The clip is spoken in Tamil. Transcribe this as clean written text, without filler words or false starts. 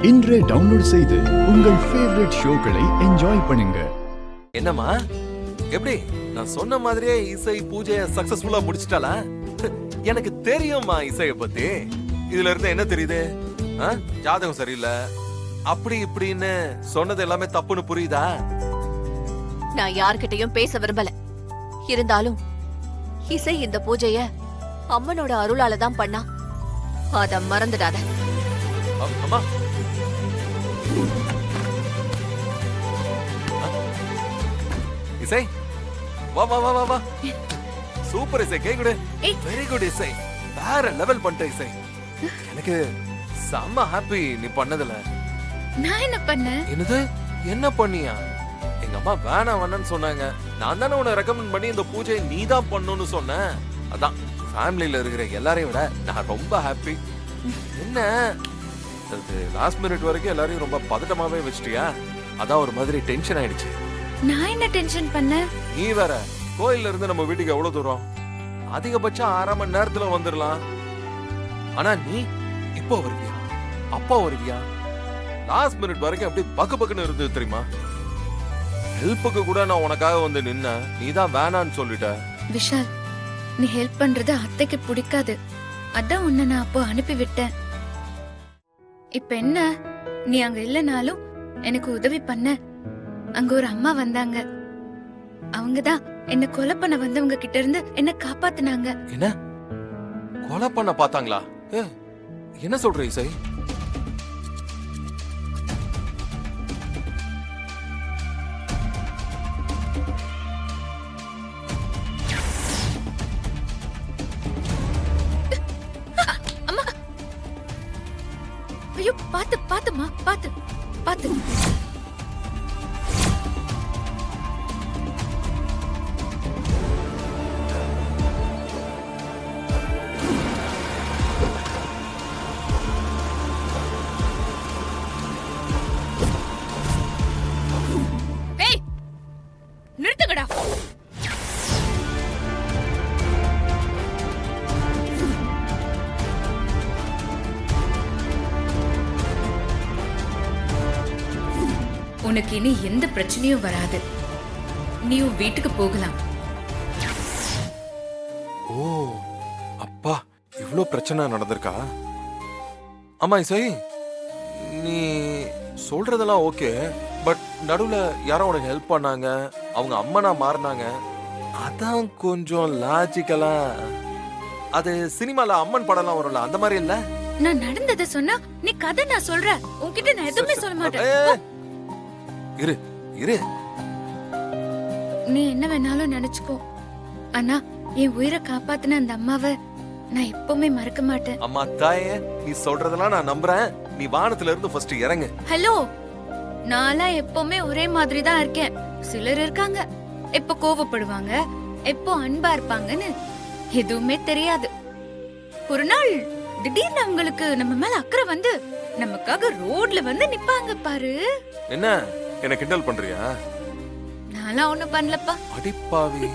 இன்றே டவுன்லோட் செய்து உங்கள் ஃபேவரட் ஷோக்களை என்ஜாய் பண்ணுங்க. என்னம்மா எப்படி நான் சொன்ன மாதிரியே இசை பூஜையை சக்சஸ்ஃபுல்லா முடிச்சிட்டாளா? எனக்கு தெரியும்மா இசைய பத்தி. இதுல இருந்து என்ன தெரியுது? ஜாதகம் சரியில்லை அப்படி இப்படின்னு சொன்னது எல்லாமே தப்புன்னு புரியுதா? நான் யார்கிட்டயும் பேச விரும்பல. இருந்தாலும் இசை இந்த பூஜைய அம்மனோட அருளால தான் பண்ணா. அத மறந்துடாத. அம்மா இசை வா வா வா வா வா. சூப்பர் இசை, கே குட். வெரி குட் இசை, வேற லெவல் பண்ணிட்ட இசை. எனக்கு செம்ம ஹாப்பி நீ பண்ணதுல. நான் என்ன பண்ணேன்? என்னது என்ன பண்ணியா? எங்க அம்மா வேணாம் வேணான்னு சொன்னாங்க. நான் தானே உன்னை ரெக்கமெண்ட் பண்ணி இந்த பூஜையை நீ தான் பண்ணணும்னு சொன்னேன். அதான் ஃபேமிலியில இருக்கிற எல்லாரையும் விட நான் ரொம்ப ஹாப்பி. என்ன லாஸ்ட் மினிட் வரைக்கும் எல்லாரையும் ரொம்ப பதட்டமாவே வச்சிட்டியா? அதான் ஒரு மாதிரி டென்ஷன் ஆயிடுச்சு. நான் என்ன டென்ஷன் பண்ணேன்? நீ வேற கோயில்ல இருந்து நம்ம வீட்டுக்கு எவ்வளவு தூரம்? அதிகபட்சம் 1/2 மணி நேரத்துல வந்துடலாம். ஆனா நீ இப்போ வருவியா, அப்பா வருவியா? லாஸ்ட் மினிட் வரைக்கும் அப்படி பக்கு பக்குன்னு இருந்தது தெரியுமா? ஹெல்ப்புக்கு கூட நான் உனக்காக வந்து நின்ன, நீ தான் வேணான்னு சொல்லிட்ட. விஷால், நீ ஹெல்ப் பண்றது அத்தைக்கு பிடிக்காது. அதான் உன்னை நான் அப்போ அனுப்பி விட்டேன். இப்ப என்ன, நீ அங்க இல்லனாலும் எனக்கு உதவி பண்ண. அங்க ஒரு அம்மா வந்தாங்க. அவங்கதான் என்ன கொலை பண்ண வந்தவங்க கிட்ட இருந்து என்ன காப்பாத்துனாங்க. என்ன கொலை பண்ண பார்த்தாங்களா? என்ன சொல்ற இசை? ஐயோ, பாத்து பாத்துமா, பாத்து பாத்து. நிறுத்துங்கடா. உனக்கு இனி எந்த பிரச்சனையும் வராது. நீ உன் வீட்டுக்கு போகலாம். ஓ அப்பா, இவ்ளோ பிரச்சனை நடந்திருக்கா? ஆமா இசை, நீ சொல்றதெல்லாம் ஓகே, பட் நடுவுல யாரோ உனக்கு ஹெல்ப் பண்ணாங்க, அவங்க அம்மனா மாறினாங்க. அதான் கொஞ்சம் லாஜிக்கலா. அது சினிமால அம்மன் படம்லாம் வரும்ல, அந்த மாதிரி இல்ல? நான் நடந்ததை சொன்னா நீ கதை நான் சொல்றேன். உன்கிட்ட நான் எதுவுமே சொல்ல மாட்டேன். இரு இரு, நீ என்ன வேணாலும் நினைச்சுக்கோ. ஆனா என் உயிரை காப்பாத்தின அந்த அம்மாவை நான் எப்பவுமே மறக்க மாட்டேன். அம்மா தாயே, நீ சொல்றதெல்லாம் நான் நம்புறேன். நீ வானத்துல இருந்து ஃபர்ஸ்ட் இறங்கு. ஹலோ, நான்லாம் எப்பவுமே ஒரே மாதிரி தான் இருக்கேன். சிலர் இருக்காங்க, எப்போ கோவப்படுவாங்க, எப்போ அன்பா இருப்பாங்கன்னு எதுவுமே தெரியாது. ஒரு நாள் திடீர்னு அவங்களுக்கு நம்ம மேல அக்கறை வந்து நமக்காக ரோட்ல வந்து நிப்பாங்க பாரு. என்ன என்ன கிண்டல் பண்றியா? நான்லாம் ஒண்ணும் பண்ணலப்பா. அடிப்பாவி.